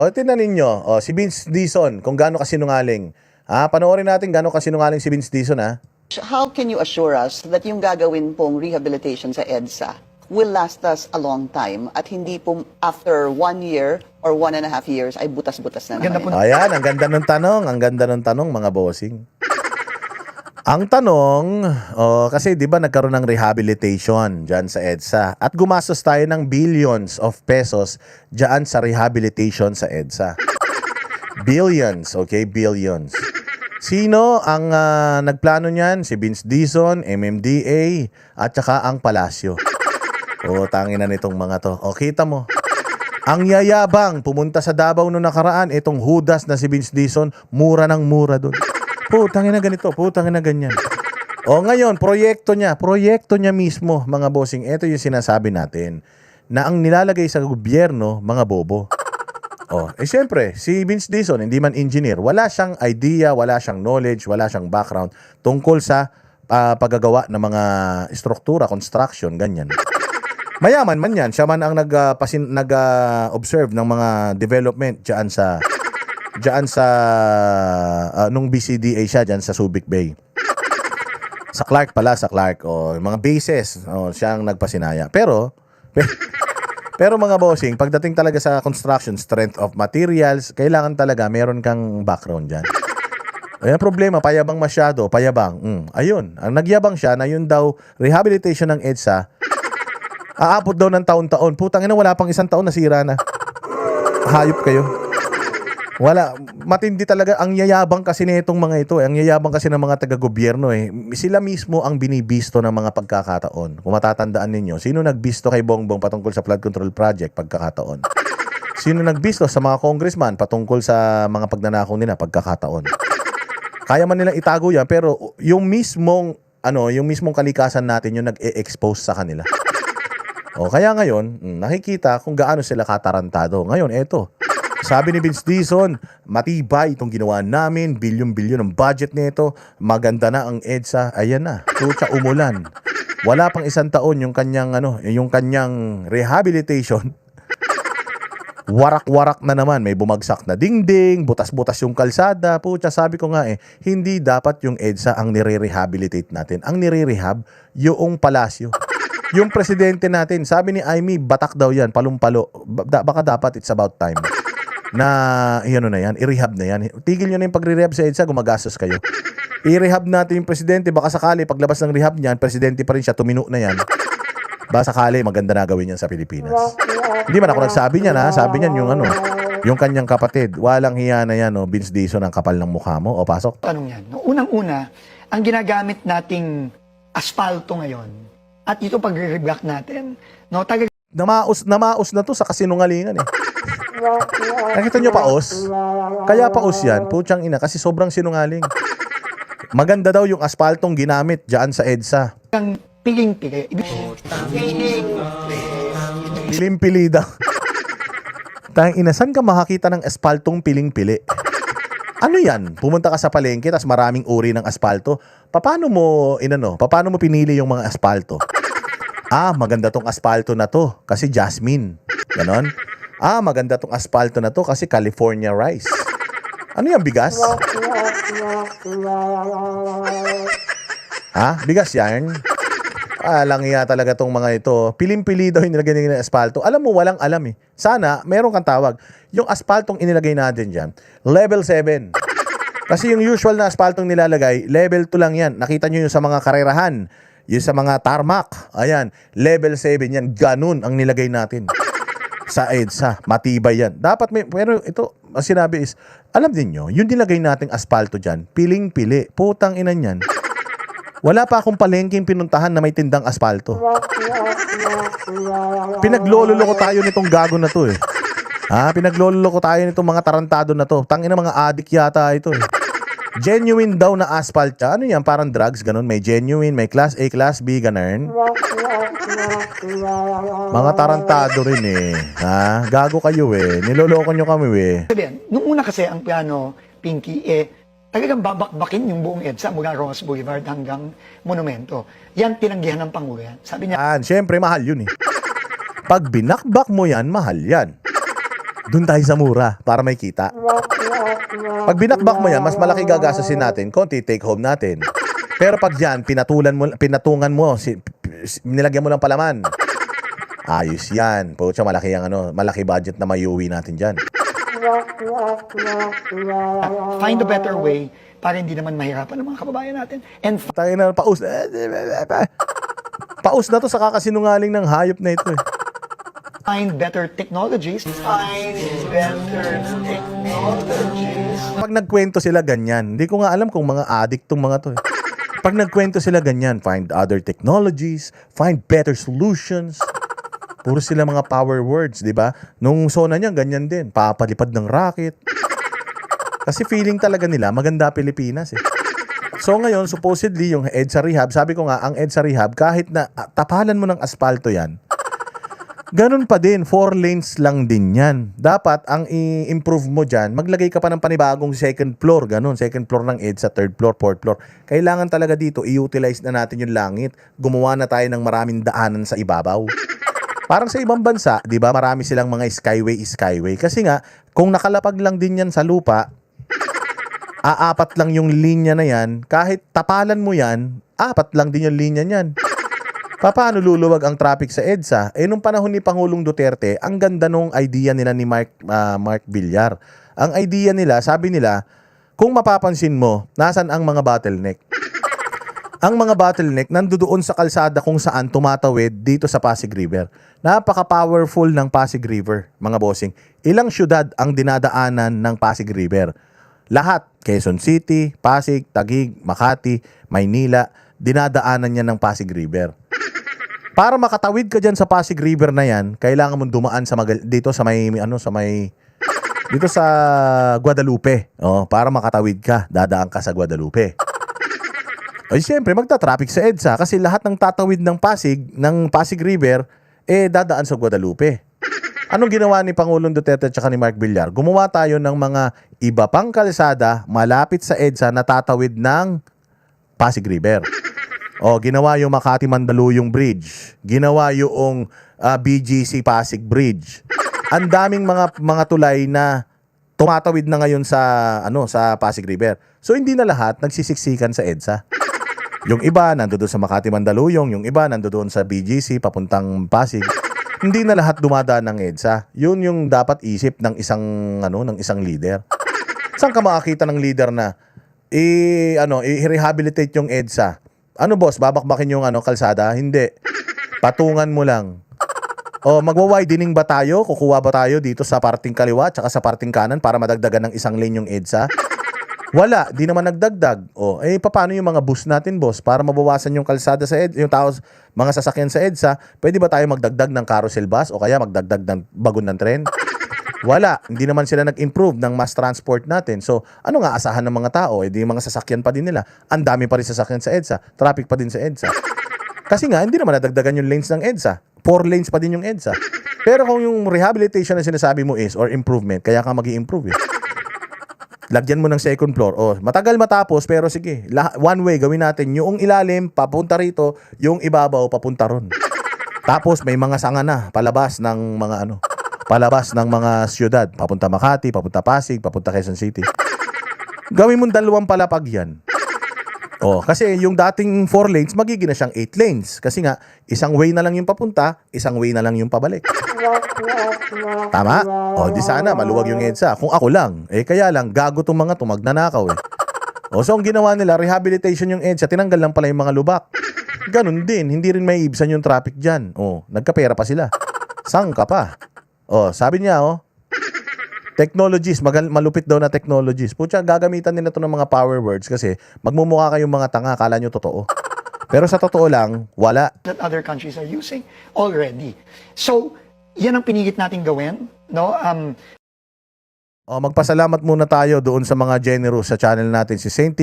O, tingnan ninyo, si Vince Dizon, kung gaano kasinungaling. Panoorin natin gaano kasinungaling si Vince Dizon, ha? How can you assure us that yung gagawin pong rehabilitation sa EDSA will last us a long time at hindi po after 1 year or 1.5 years ay butas-butas na naman? Ayan, ang ganda ng tanong. Ang ganda ng tanong, mga bossing. Ang tanong, kasi di ba nagkaroon ng rehabilitation dyan sa EDSA at gumastos tayo ng billions of pesos dyan sa rehabilitation sa EDSA. Billions, okay? Billions. Sino ang nagplano niyan? Si Vince Dizon, MMDA, at saka ang Palasyo. Tangina nitong mga to. Kita mo. Ang yayabang, pumunta sa Davao noong nakaraan, itong hudas na si Vince Dizon, mura ng mura doon. Tangina ganito, tangina ganyan. Ngayon, proyekto niya mismo, mga bossing. Ito yung sinasabi natin, na ang nilalagay sa gobyerno, mga bobo. Siyempre, si Vince Dizon, hindi man engineer, wala siyang idea, wala siyang knowledge, wala siyang background tungkol sa paggagawa ng mga struktura, construction, ganyan. Mayaman man yan, siya man ang nag-observe ng mga development dyan sa nung BCDA siya dyan sa Subic Bay. Sa Clark pala, sa Clark. Yung mga bases, siya ang nagpasinaya. Pero mga bossing, pagdating talaga sa construction, strength of materials, kailangan talaga meron kang background dyan. Ayan problema, payabang masyado, payabang. Ayun, ang nagyabang siya na yun daw, rehabilitation ng EDSA, aabot daw ng taon-taon. Putang ina, wala pang isang taon, nasira na. Hayop kayo. Wala, matindi talaga ang yayabang kasi nitong mga ito, ang yayabang kasi ng mga taga-gobyerno Sila mismo ang binibisto ng mga pagkakataon. Kung matatandaan ninyo, sino nagbisto kay Bongbong patungkol sa flood control project pagkakataon? Sino nagbisto sa mga congressman patungkol sa mga pagnanakaw nila pagkakataon? Kaya man nilang itago yan, pero yung mismong kalikasan natin yung nag-e-expose sa kanila. Kaya ngayon, nakikita kung gaano sila katarantado. Ngayon, eto. Sabi ni Vince Dizon, matibay itong ginawa namin, bilyon-bilyon ang budget nito, maganda na ang EDSA, ayan na, tutsa umulan. Wala pang isang taon yung kanyang rehabilitation. Warak-warak na naman, may bumagsak na dingding, butas-butas yung kalsada. Putya, sabi ko nga hindi dapat yung EDSA ang nire-rehabilitate natin. Ang nire-rehab, yung Palasyo. Yung presidente natin, sabi ni Aimee, batak daw yan, palumpalo. Baka dapat it's about time na i-rehab na yan. Tigil nyo na yung pagre-rehab sa EDSA, gumagastos kayo. I-rehab natin yung presidente, baka sakali paglabas ng rehab niyan, presidente pa rin siya, tumino na yan. Baka sakali maganda na gawin yan sa Pilipinas. Hindi man ako nagsabi niyan, sabi niyan yung kanyang kapatid. Walang hiya na yan, Vince Dizon, ang kapal ng mukha mo. Pasok. Tanong yan. Unang-una, ang ginagamit nating aspalto ngayon, at ito pagre-reblock natin, Namaos na to sa kasinungalingan Nakita nyo paos? Kaya paos yan, putyang ina, kasi sobrang sinungaling. Maganda daw yung aspaltong ginamit dyan sa EDSA. ang piling-pili. Piling-pili daw. Tang ina, saan ka makakita ng aspaltong piling-pili? Ano yan? Pumunta ka sa palengke, tas maraming uri ng aspalto. Paano mo pinili yung mga aspalto? Maganda tong aspalto na to kasi jasmine. Ganon? Maganda tong aspalto na to kasi California rice. Ano yan, bigas? Bigas yan? Lang iya talaga tong mga ito. Pilim-pili daw yung nilagay ng aspalto. Alam mo, walang alam Sana, meron kang tawag. Yung aspaltong inilagay natin dyan, level 7. Kasi yung usual na aspaltong nilalagay, level 2 lang yan. Nakita nyo yung sa mga karerahan, yung sa mga tarmac. Ayan, level 7 yan. Ganun ang nilagay natin. Sa EDSA, matibay yan. Dapat pero ito, ang sinabi is, alam din nyo, yung nilagay nating aspalto dyan, piling-pili. Putang ina yan. Wala pa akong palengking pinuntahan na may tindang aspalto. Pinaglololoko tayo nitong gago na to Pinaglololoko tayo nitong mga tarantado na to. Tangina, mga adik yata ito Genuine daw na asphalt siya. Ano yan? Parang drugs, ganun. May genuine, may class A, class B, ganun. Mga tarantado rin Gago kayo Niloloko nyo kami Sabihin, nung una kasi ang piano, Pinky, talagang babakbakin yung buong EDSA mula Ross Boulevard hanggang Monumento. Yan, tinanggihan ng Pangulo yan. Sabi niya, Siyempre, mahal yun Pag binakbak mo yan, mahal yan. Doon tayo sa mura para may kita. Pag binakbak mo yan, mas malaki gagasasin natin, konti take home natin. Pero pag yan, pinatungan mo, nilagyan mo ng palaman. Ayos yan. Pucha, malaki ang malaki budget na mayuwi natin diyan. Find a better way para hindi naman mahirapan ng mga kababayan natin. And Tayo na paus. Paus na to sa kakasinungaling ng hayop na ito eh. find better technologies. Find better technologies. Pag nagkwento sila ganyan, hindi ko nga alam kung mga addict tong mga to eh. Pag nagkwento sila ganyan, find other technologies, find better solutions. Puro sila mga power words, di ba? Nung Sona niya, ganyan din. Papalipad ng rocket. Kasi feeling talaga nila, maganda Pilipinas eh. So ngayon, supposedly, yung EDSA Rehab, sabi ko nga, ang EDSA Rehab, kahit na tapalan mo ng aspalto yan, ganun pa din, 4 lanes lang din yan. Dapat, ang i-improve mo dyan, maglagay ka pa ng panibagong second floor, ganun. Second floor ng EDSA, third floor, fourth floor. Kailangan talaga dito, i-utilize na natin yung langit. Gumawa na tayo ng maraming daanan sa ibabaw. Parang sa ibang bansa, di ba, marami silang mga skyway. Kasi nga, kung nakalapag lang din yan sa lupa, aapat lang yung linya na yan, kahit tapalan mo yan, apat lang din yung linya niyan. Paano luluwag ang traffic sa EDSA? Nung panahon ni Pangulong Duterte, ang ganda nung idea nila ni Mark Villar. Ang idea nila, sabi nila, kung mapapansin mo, nasan ang mga bottleneck? Ang mga bottleneck nandoon sa kalsada kung saan tumatawid dito sa Pasig River. Napaka-powerful ng Pasig River, mga bossing. Ilang syudad ang dinadaanan ng Pasig River? Lahat, Quezon City, Pasig, Taguig, Makati, Maynila, dinadaanan niya ng Pasig River. Para makatawid ka diyan sa Pasig River na yan, kailangan mong dumaan sa dito sa Guadalupe. Oh, para makatawid ka, dadaan ka sa Guadalupe. Ay siyempre, magta-traffic sa EDSA kasi lahat ng tatawid ng Pasig River, dadaan sa Guadalupe. Anong ginawa ni Pangulong Duterte at ni Mark Villar? Gumawa tayo ng mga iba pang kalsada malapit sa EDSA na tatawid ng Pasig River. Ginawa yung Makati-Mandaluyong Bridge. Ginawa yung BGC Pasig Bridge. Ang daming mga tulay na tumatawid na ngayon sa Pasig River. So hindi na lahat nagsisiksikan sa EDSA. Yung iba nandoon sa Makati-Mandaluyong, yung iba nandoon sa BGC papuntang Pasig. Hindi na lahat dumadaan ng EDSA. Yun yung dapat isip ng isang leader. Saan ka makakita ng leader na i-rehabilitate yung EDSA? Ano boss, babakbakin yung kalsada? Hindi. Patungan mo lang. Magwa-widening ba tayo? Kukuha ba tayo dito sa parting kaliwa tsaka sa parting kanan para madagdagan ng isang lane yung EDSA? Wala, di naman nagdagdag. Paano yung mga bus natin, boss? Para mabawasan yung kalsada sa EDSA, yung mga sasakyan sa EDSA, pwede ba tayo magdagdag ng carousel bus o kaya magdagdag ng bagon ng tren? Wala, hindi naman sila nag-improve ng mass transport natin. So, ano nga asahan ng mga tao? Di mga sasakyan pa din nila. Ang dami pa rin sasakyan sa EDSA. Traffic pa din sa EDSA. Kasi nga, hindi naman nadagdagan yung lanes ng EDSA. 4 lanes pa din yung EDSA. Pero kung yung rehabilitation na sinasabi mo or improvement, kaya ka mag-i-improve Lagyan mo ng second floor. Matagal matapos, pero sige, one way gawin natin. Yung ilalim, papunta rito, yung ibabaw, papunta ron. Tapos may mga sanga na, palabas ng mga syudad. Papunta Makati, papunta Pasig, papunta Quezon City. Gawin mong 2 palapag yan. Kasi yung dating 4 lanes, magiging na siyang 8 lanes. Kasi nga, isang way na lang yung papunta, isang way na lang yung pabalik. Tama? Di sana, maluwag yung EDSA. Kung ako lang, kaya lang, gago tong mga magnanakaw So ang ginawa nila, rehabilitation yung EDSA, tinanggal lang pala yung mga lubak. Ganun din, hindi rin may ibsan yung traffic dyan. Nagkapera pa sila. Sang ka pa. Sabi niya, technologies, malupit daw na technologies. Pucha, gagamitan nila to ng mga power words kasi magmumukha kayong mga tanga, akala nyo totoo. Pero sa totoo lang, wala. That other countries are using already. So, yan ang pinigit natin gawin, no? Magpasalamat muna tayo doon sa mga generous sa channel natin. Si Saint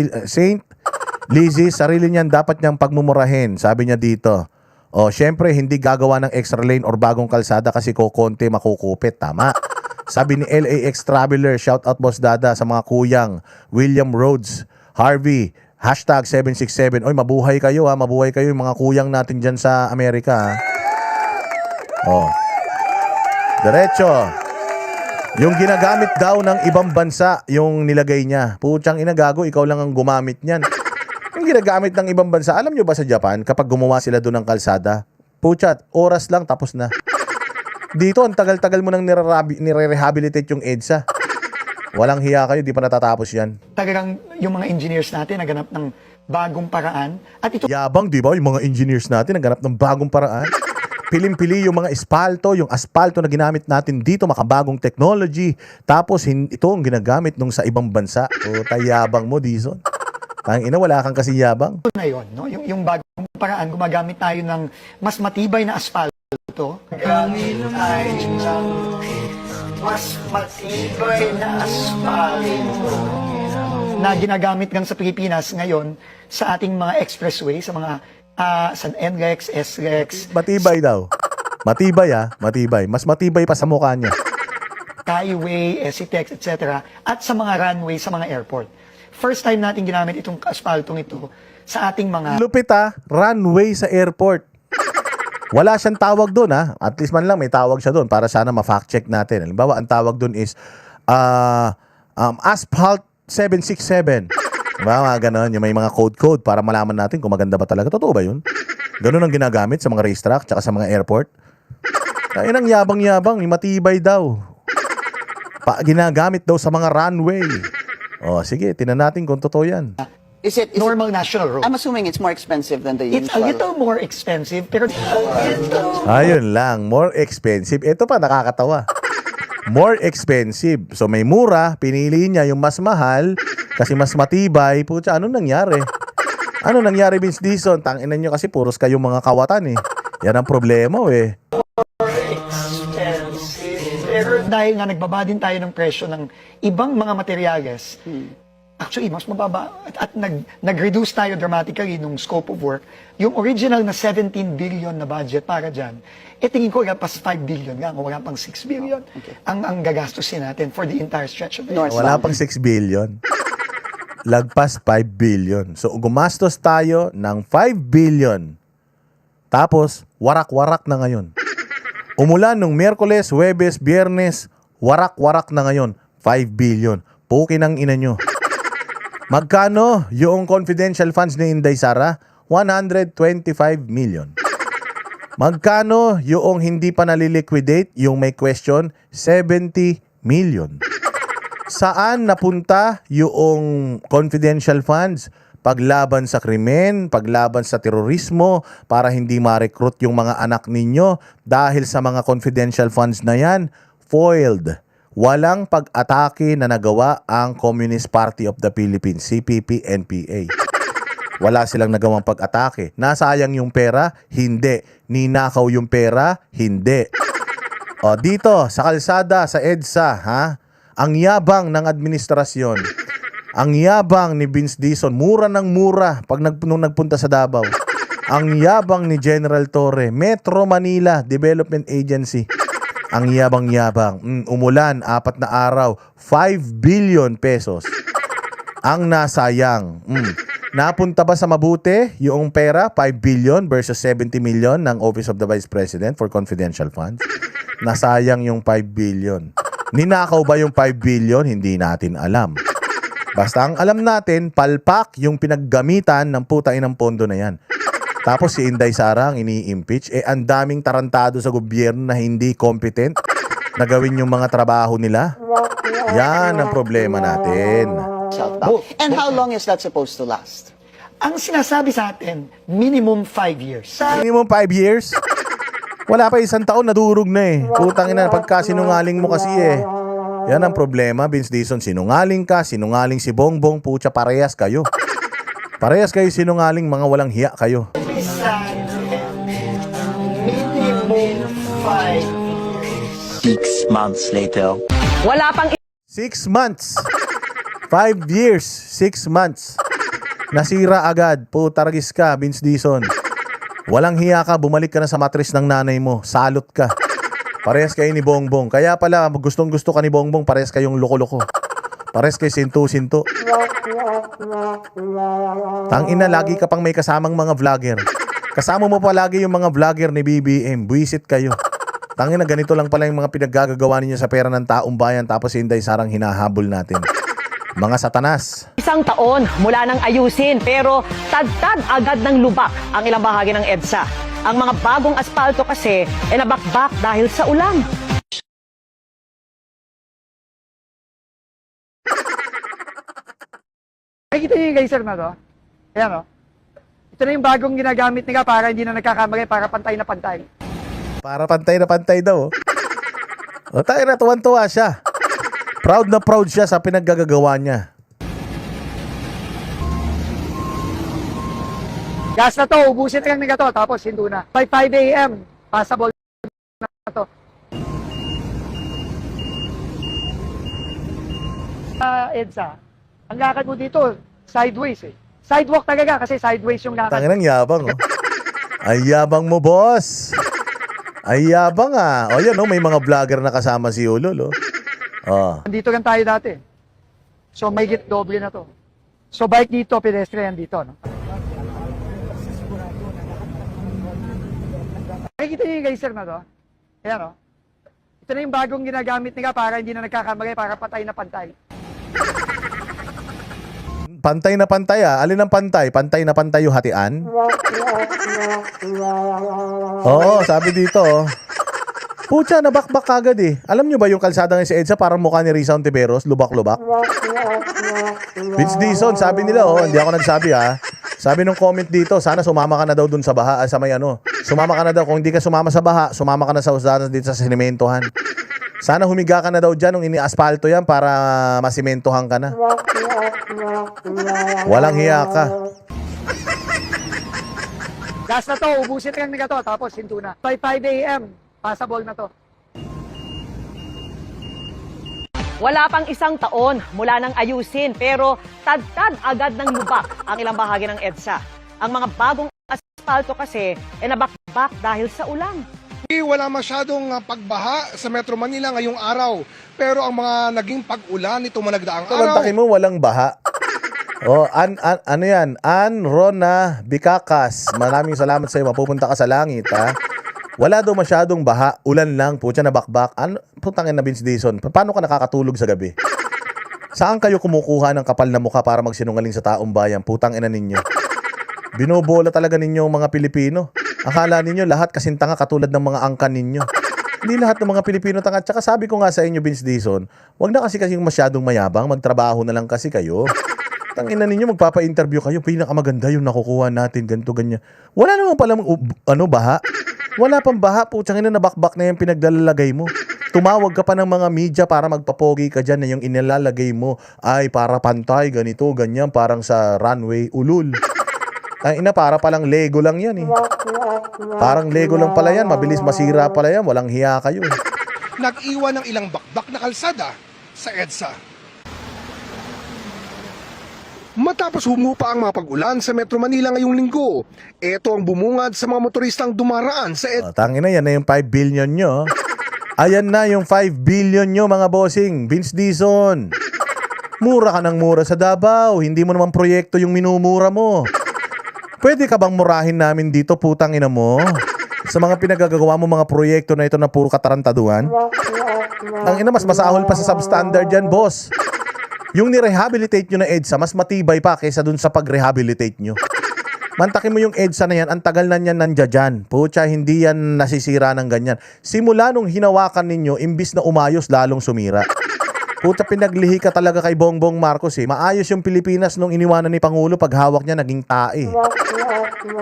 Lizzie, sarili niyan dapat niyang pagmumurahin. Sabi niya dito, syempre hindi gagawa ng extra lane or bagong kalsada kasi kokonti makukupit. Tama. Sabi ni LAX Traveler, shout out Boss Dada sa mga kuyang, William Rhodes, Harvey, #767. Mabuhay kayo mabuhay kayo yung mga kuyang natin dyan sa Amerika. Diretso. Yung ginagamit daw ng ibang bansa, yung nilagay niya. Putsang inagago, ikaw lang ang gumamit niyan. Yung ginagamit ng ibang bansa, alam nyo ba sa Japan, kapag gumawa sila doon ng kalsada, putsa, oras lang, tapos na. Dito, ang tagal-tagal mo nang nire-rehabilitate yung EDSA. Walang hiya kayo, di pa natatapos yan. Talagang yung mga engineers natin naganap ng bagong paraan. At ito Yabang, di ba? Yung mga engineers natin naghanap ng bagong paraan. Pilim-pili yung mga yung asfalto na ginamit natin dito, makabagong technology. Tapos, ito ang ginagamit nung sa ibang bansa. O, tayabang mo, Dizon. Tangina, wala kang kasi yabang. na yun, no? Yung bagong paraan, gumagamit tayo ng mas matibay na asfalto. Gamit tayo ng mas matibay na asfalto na ginagamit lang sa Pilipinas ngayon sa ating mga expressway, sa mga sa NLEX, SLEX, Matibay daw. Matibay matibay. Mas matibay pa sa mukha niya. Skyway, SCTEX, etc. At sa mga runway, sa mga airport. First time natin ginamit itong asphaltong ito sa ating mga Lupit runway sa airport. Wala siyang tawag doon At least man lang may tawag siya doon para sana ma-fact check natin. Halimbawa, ang tawag doon is Asphalt 767. Diba, mga ganon, yung may mga code para malaman natin kung maganda ba talaga. Totoo ba yun? Ganun ang ginagamit sa mga racetrack tsaka sa mga airport. Kaya ang yabang-yabang, matibay daw. Ginagamit daw sa mga runway. O, sige, tinan natin kung totoo yan. Is it normal national road. I'm assuming it's more expensive than the It's a usual. little more expensive, pero Ayun lang, more expensive. Ito pa, nakakatawa. More expensive. So may mura, pinili niya yung mas mahal kasi mas matibay. Pucha, anong nangyari? Ano nangyari, Vince Dizon? Tanginan nyo kasi puros kayong mga kawatan Yan ang problema pero dahil nga nagbaba din tayo ng presyo ng ibang mga materyales, actually, mas mababa at nag-reduce tayo dramatically nung scope of work. Yung original na 17 billion na budget para dyan, tingin ko pas 5 billion nga, wala pang 6 billion ang gagastusin natin for the entire stretch of the North. Wala pang 6 billion. Lagpas 5 billion. So gumastos tayo ng 5 billion. Tapos, warak-warak na ngayon. Umulan nung Miyerkules, Huwebes, Biyernes, warak-warak na ngayon. 5 billion. Pukin ang ina nyo. Magkano yung confidential funds ni Inday Sara? 125 million. Magkano yung hindi pa naliliquidate, yung may question? 70 million. Saan napunta yung confidential funds? Paglaban sa krimen, paglaban sa terorismo, para hindi ma-recruit yung mga anak ninyo dahil sa mga confidential funds na yan, foiled. Walang pag-atake na nagawa ang Communist Party of the Philippines, CPP, NPA. Wala silang nagawang pag-atake. Nasayang yung pera? Hindi. Ninakaw yung pera? Hindi. O dito, sa kalsada, sa EDSA, ang yabang ng administrasyon. Ang yabang ni Vince Dizon, mura ng mura nung nagpunta sa Davao. Ang yabang ni General Torre, Metro Manila Development Agency. Ang yabang-yabang. Umulan, 4 na araw, 5 billion pesos. Ang nasayang. Napunta ba sa mabuti yung pera, 5 billion versus 70 million ng Office of the Vice President for confidential funds? Nasayang yung 5 billion. Ninakaw ba yung 5 billion? Hindi natin alam. Basta ang alam natin, palpak yung pinaggamitan ng putain pondo na yan. Tapos si Inday Sara ang ini-impeach. Ang daming tarantado sa gobyerno na hindi competent na gawin yung mga trabaho nila. Yan ang problema natin. And how long is that supposed to last? Ang sinasabi sa atin, minimum 5 years. Minimum 5 years? Wala pa 1 taon, nadurog na Putang ina, pagka sinungaling mo kasi Yan ang problema, Vince Dizon. Sinungaling ka, sinungaling si Bongbong, pucha, parehas kayo. Parehas kayo sinungaling, mga walang hiya kayo. Minimum 5 6 months later. Wala pang 6 months. 5 years, 6 months. Nasira agad. Putaragis ka, Vince Dizon. Walang hiya ka, bumalik ka na sa matris ng nanay mo. Salot ka. Parehas kayo ni Bongbong. Kaya pala, gustong-gusto ka ni Bongbong, parehas kayong loko-loko. Parehas kayo sinto-sinto. Tangina, lagi ka pang may kasamang mga vlogger. Kasama mo pa lagi yung mga vlogger ni BBM. Buisit kayo. Tangina, ganito lang pala yung mga pinaggagawa ninyo sa pera ng taong bayan tapos si Inday Sarang hinahabol natin. Mga satanas. Isang taon mula nang ayusin pero tad-tad agad ng lubak ang ilang bahagi ng EDSA. Ang mga bagong asfalto kasi nabakbak dahil sa ulan. Nakikita niyo yung geyser na to? Ayan o. Ito na yung bagong ginagamit nila para hindi na nagkakamali, para pantay na pantay. Para pantay na pantay daw. O tayo na, tuwan-tuwa siya. Proud na proud siya sa pinaggagawa niya. Gas na to, ubusin na lang nila to, tapos hinto na. By 5 a.m., passable na to. EDSA, ang lakad mo dito, sideways eh. Sidewalk talaga kasi sideways yung lakad. Tangin ang yabang, oh. Ay yabang mo, boss. Ay yabang, ah. O yan, oh, may mga vlogger na kasama si Ulol, oh. Oh. Dito lang tayo dati. So may git doble na to. So bike dito, pedestrian dito, no? Nakikita niyo yung geyser na to? Ayan o. Ito na yung bagong ginagamit nila para hindi na nagkakamali, para pantay na pantay. Pantay na pantay, ah. Alin ang pantay? Pantay na pantay yung hatian? Oo, sabi dito, oh. Pucha, nabakbak kagad eh. Alam nyo ba yung kalsada ngayon sa EDSA parang mukha ni Risa Ontiveros, lubak-lubak? Vince Dizon, sabi nila, oh, hindi ako nagsabi, ha. Sabi nung comment dito, sana sumama ka na daw dun sa baha, sa may ano. Sumama ka na daw. Kung hindi ka sumama sa baha, sumama ka na sa usadan dito sa sinementohan. Sana humiga ka na daw dyan nung ini-asfalto yan para masimentohan ka na. Walang hiya ka. Gas na to, ubusin na lang nila to, tapos hinto na. By 5 a.m., passable na to. Wala pang isang taon mula nang ayusin pero tad-tad agad ng lubak ang ilang bahagi ng EDSA. Ang mga bagong asfalto kasi nabakbak dahil sa ulan. Wala masyadong pagbaha sa Metro Manila ngayong araw. Pero ang mga naging pag-ulan nito managdaang araw. Talantakin mo, walang baha. Oh, ano yan? Rona Bikakas. Maraming salamat sa iyo. Mapupunta ka sa langit, ha? Wala daw masyadong baha, ulan lang, putya na bakbak. Ano, putangin na Vince Dizon, paano ka nakakatulog sa gabi? Saan kayo kumukuha ng kapal na mukha para magsinungaling sa taong bayan? Putang ina ninyo. Binobola talaga ninyo ang mga Pilipino. Akala ninyo lahat kasing tanga katulad ng mga angkan ninyo. Hindi lahat ng mga Pilipino tanga. Tsaka sabi ko nga sa inyo, Vince Dizon, wag na kasi masyadong mayabang, magtrabaho na lang kasi kayo. Tangina ninyo, magpapa-interview kayo, pinakamaganda yung nakukuha natin, ganito, ganyan. Wala naman palang baha. Wala pang baha, putsang ina, nabakbak na yung pinagdalalagay mo. Tumawag ka pa ng mga media para magpapogi ka dyan na yung inilalagay mo ay para pantay, ganito, ganyan, parang sa runway, ulul. Ang ina, para palang Lego lang yan eh. Parang Lego lang pala yan, mabilis masira pala yan, walang hiya kayo eh. Nag-iwan ng ilang bakbak na kalsada sa EDSA. Matapos humupa ang mga pag-ulan sa Metro Manila ngayong linggo, ito ang bumungad sa mga motoristang dumaraan sa EDSA. Tangina, yan na yung 5 billion nyo. Ayan na yung 5 billion nyo, mga bossing. Vince Dizon. Mura ka ng mura sa Davao. Hindi mo naman proyekto yung minumura mo. Pwede ka bang murahin namin dito, putang ina mo? Sa mga pinagagawa mo mga proyekto na ito na puro katarantaduhan? Ang ina, mas masahol pa sa substandard yan, boss. Yung ni-rehabilitate nyo na EDSA, mas matibay pa kaysa dun sa pag-rehabilitate nyo. Mantakin mo yung EDSA na yan, ang tagal na yan nandyan. Pucha, hindi yan nasisira ng ganyan. Simula nung hinawakan ninyo, imbis na umayos, lalong sumira. Puta, pinaglihi ka talaga kay Bongbong Marcos eh. Maayos yung Pilipinas nung iniwanan ni Pangulo, pag hawak niya, naging tae.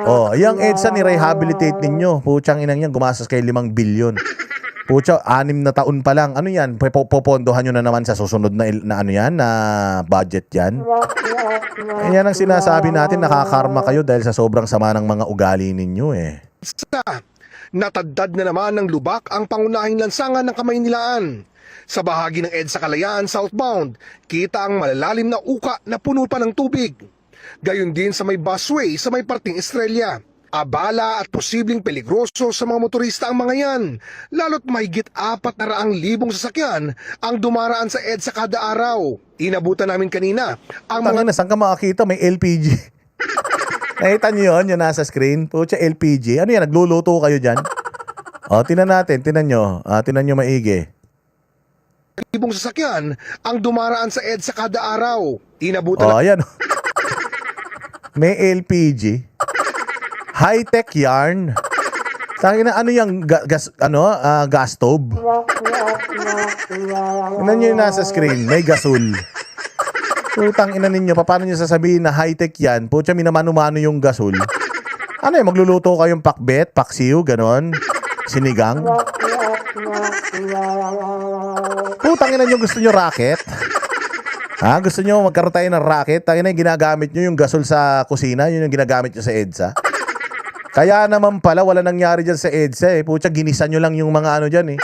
Oh, yung EDSA ni-rehabilitate ninyo. Puchang inang yan, gumastos kay 5 billion. Pucha, 6 na taon pa lang. Ano yan? Popondohan nyo na naman sa susunod na ano yan? Na budget yan? Yan ang sinasabi natin, nakakarma kayo dahil sa sobrang sama ng mga ugali ninyo eh. Natadtad na naman ng lubak ang pangunahing lansangan ng Kamaynilaan. Sa bahagi ng EDSA Kalayaan southbound, kita ang malalalim na uka na puno pa ng tubig. Gayon din sa may busway sa may parting Estrella. Abala at posibleng peligroso sa mga motorista ang mga yan, lalo't mahigit 400,000 sasakyan ang dumaraan sa EDSA kada araw. Inabutan namin kanina ang mga... Saan ka makakita? May LPG. Nakita niyo yun, yung nasa screen? Pucha, LPG. Ano yan? Nagluluto kayo dyan? O, tinan natin, tinan nyo maigi. Libong sasakyan ang dumaraan sa EDSA kada araw. Inabutan O, ayan. May LPG. High-tech yarn. Tangina, ano yung gas stove? Tingnan nyo yung nasa screen, may gasol. Putang ina ninyo, paano nyo sasabihin na high-tech yan? Putya, minamano-mano yung gasol. Ano yung magluluto kayong pakbet, paksiw, ganon? Sinigang? Putang ina nyo, gusto nyo racket? Ha? Gusto nyo magkaroon tayo ng racket? Tangina yung ginagamit nyo yung gasol sa kusina, yun yung ginagamit nyo sa EDSA. Kaya naman pala, wala nangyari dyan sa EDSA eh. Putya, ginisan nyo lang yung mga ano dyan eh.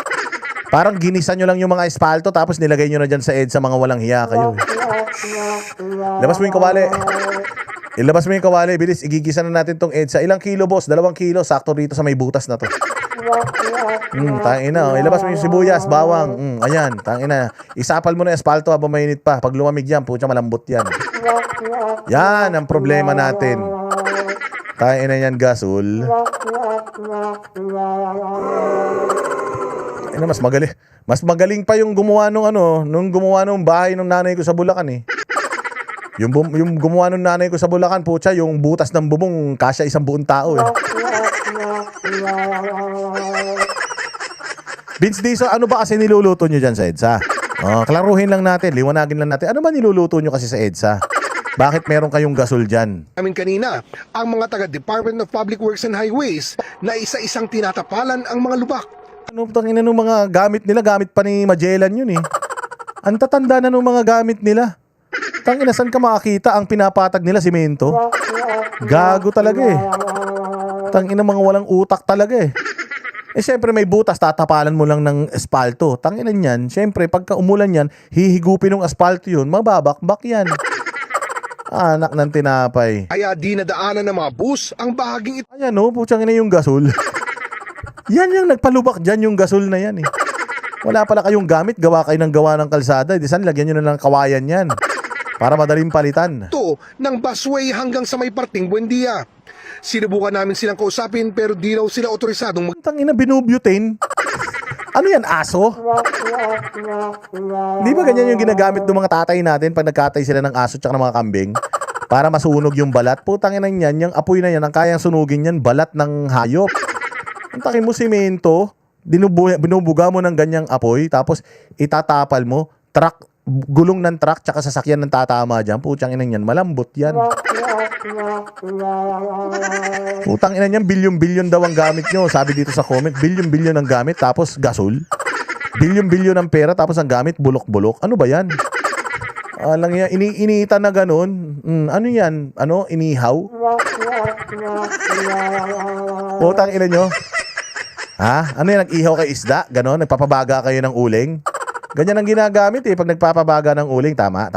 Parang ginisan nyo lang yung mga espalto tapos nilagay nyo na dyan sa EDSA, mga walang hiya kayo eh. Labas mo yung kawali. Ilabas mo yung kawali, bilis. Igigisa na natin tong EDSA. Ilang kilo, boss? 2 kilo. Sakto rito sa may butas na to. Tangina. Ilabas mo yung sibuyas, bawang. Ayan, tangina. Isapal mo na yung espalto habang mainit pa. Pag lumamig yan, putya, malambot yan. Yan ang problema natin. Tangina yan, gasol. Mas magaling pa yung gumawa nung gumawa nung bahay ng nanay ko sa Bulacan eh. Yung gumawa nung nanay ko sa Bulacan, putya, yung butas ng bubong kasya isang buong tao eh. Vince Dizon, ano ba kasi niluluto nyo dyan sa EDSA? Klaruhin lang natin, liwanagin lang natin. Ano ba niluluto nyo kasi sa EDSA? Bakit meron kayong gasol dyan? namin kanina ang mga taga Department of Public Works and Highways na isa-isang tinatapalan ang mga lubak. Ano tangina nung mga gamit nila? Gamit pa ni Magellan yun eh. Ang tatanda na nung mga gamit nila. Tangina, saan ka makakita ang pinapatag nila simento? Gago talaga eh. Tangina, mga walang utak talaga eh. Eh syempre may butas, tatapalan mo lang ng espalto. Tanginan yan, syempre pagka umulan yan, hihigupin ng espalto yun, mababakbak yan. Anak ng tinapay. Kaya di nadaanan ng mga bus ang bahaging ito. Ayan o, putsang ina yung gasol. Yan yung nagpalubak dyan yung gasol na yan eh. Wala pala kayong gamit, gawa kayo ng gawa ng kalsada. Di saan, lagyan nyo na lang kawayan yan. Para madaling palitan. Ng busway hanggang sa may parting Buendia. Sinubukan namin silang kausapin pero di raw sila otorisadong Tangina, binubutane. Ano yan, aso? Di ba ganyan yung ginagamit ng mga tatay natin pag nagkatay sila ng aso tsaka ng mga kambing? Para masunog yung balat? Putang ina yan, yung apoy na yan, ang kayang sunugin yan, balat ng hayop. Ang takin mo simento, binubuga mo ng ganyang apoy, tapos itatapal mo, gulong ng truck tsaka sasakyan ng tatama dyan, putang ina yan, malambot yan. Putang ina yan, bilyon-bilyon daw ang gamit nyo. Sabi dito sa comment, bilyon-bilyon ang gamit, tapos gasol. Bilyon-bilyon ang pera, tapos ang gamit, bulok-bulok. Ano ba yan? Alang yan, iniita na ganun. Ano yan? Ano? Inihaw? Putang ina nyo. Ha? Ano yan? Nag-ihaw kay isda? Ganon? Nagpapabaga kayo ng uling? Ganyan ang ginagamit eh. Pag nagpapabaga ng uling, tama.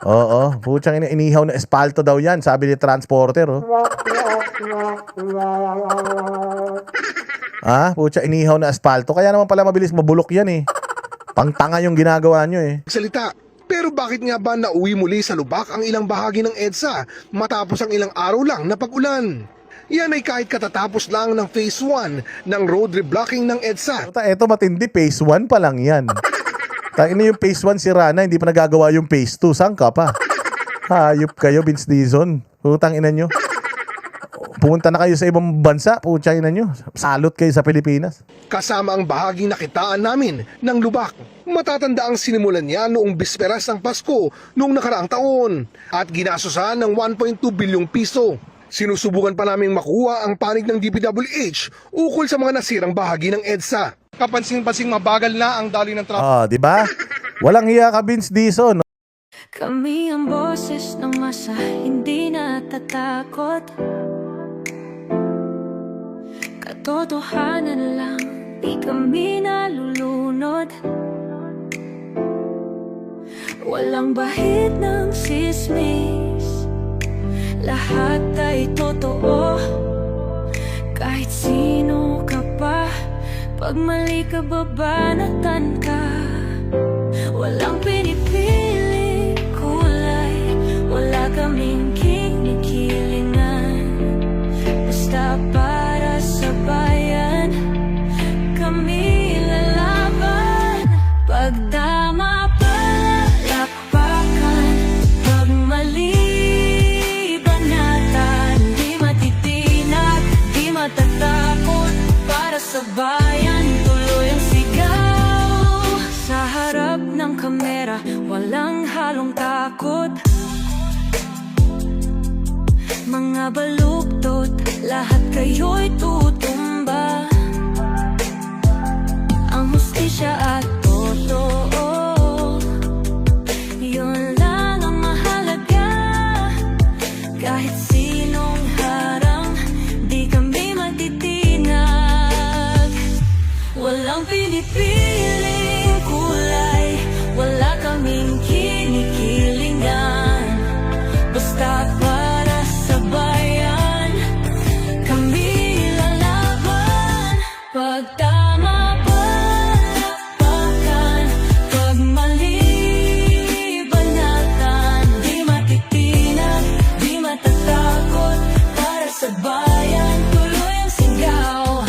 Oo, putsang inihaw na espalto daw yan, sabi ni transporter, oh. Putsa, inihaw na espalto. Kaya naman pala mabilis mabulok yan eh. Pangtanga yung ginagawa nyo eh. salita. Pero bakit nga ba nauwi muli sa lubak ang ilang bahagi ng EDSA matapos ang ilang araw lang na pag-ulan? Yan ay kahit katatapos lang ng Phase 1 ng road reblocking ng EDSA. Eto matindi, Phase 1 pa lang yan. Tangina yung Phase 1 sira na, hindi pa nagagawa yung Phase 2. Saan ka pa? Hayop kayo, Vince Dizon. Putang ina nyo. Pumunta na kayo sa ibang bansa, putang ina nyo. Salot kayo sa Pilipinas. Kasama ang bahaging nakitaan namin ng lubak. Matatanda ang sinimulan niya noong bisperas ng Pasko noong nakaraang taon at ginasusan ng 1.2 bilyong piso. Sinusubukan pa naming makuha ang panig ng DPWH ukol sa mga nasirang bahagi ng EDSA. Kapansin-pansing mabagal na ang daloy ng traffic. Di ba? Walang hiya ka, Vince Dizon. Kami ang boses ng masa, hindi natatakot. Katotohanan lang, di kami nalulunod. Walang bahid ng sismis, lahat ay totoo. Kahit sino ka pa, pag mali ka, babanatan ka. Walang pinipili kulay, wala kaming kinikilingan. Basta para sa bayan, ng kamera, walang halong takot. Mga baluktot, lahat kayo'y tutumba. Ang hustisya at totoo, yun lang ang mahalaga. Kahit sinong harang, di kami matitinag. Walang pinipiling kulay, wala kaming kinikilingan. Basta para sa bayan, kami lalaban. Pag tama palakpakan, pag mali banatan. Di matitinag, di matatakot, para sa bayan tuloy ang sigaw.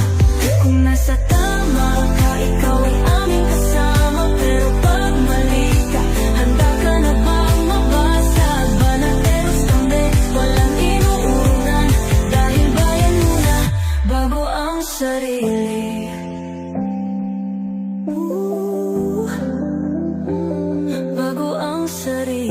Kung nasa tama ka, ikaw ay aming kasama. Pero pag mali ka, handa ka na bang mabasag? Banateros kami, walang inuunan. Dahil bayan muna, bago ang sarili. Bago ang sarili.